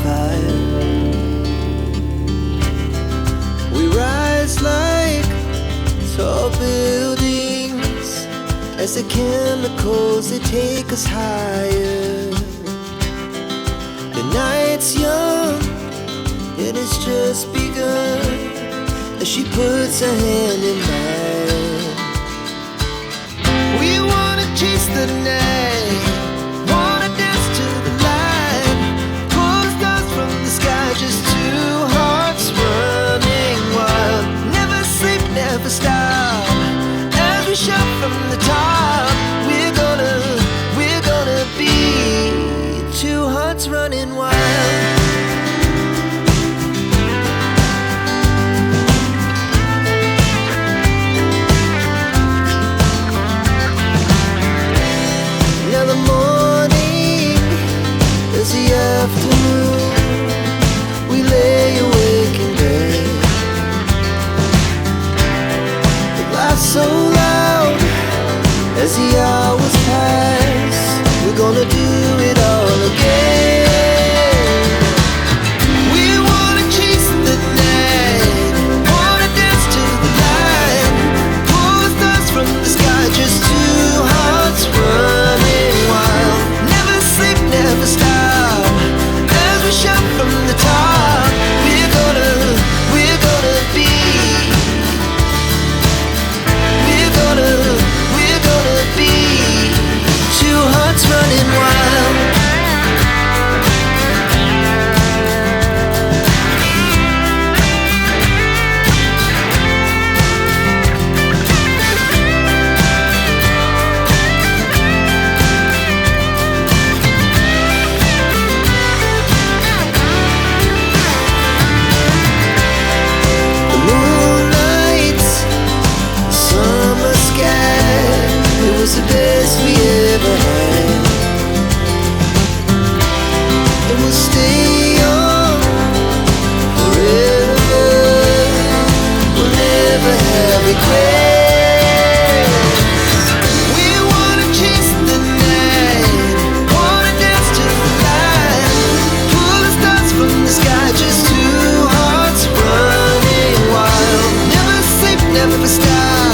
fire. We rise like tall buildings as the chemicals, they take us higher. The night's young, it has just begun, as she puts her hand in mine. We wanna chase the night, wanna dance to the light, pull stars from the sky, just two hearts running wild. Never sleep, never stop, as we shout from the top. We're gonna be two hearts running wild. Now the morning is the afternoon. We lay awake in bed. The laughs so loud as the hours pass. We're gonna do it all again. We wanna chase the night, wanna dance to the light, pull the stars from the sky, just two hearts running wild. Never sleep, never stop, as we shout from the top. We're gonna be, we're gonna be two hearts running wild. The moonlight, summer sky, it was the best we ever had. And we'll stay young forever. We'll never have regrets. We wanna chase the night, wanna dance to the light, pull the stars from the sky, just two hearts running wild. Never sleep, never stop,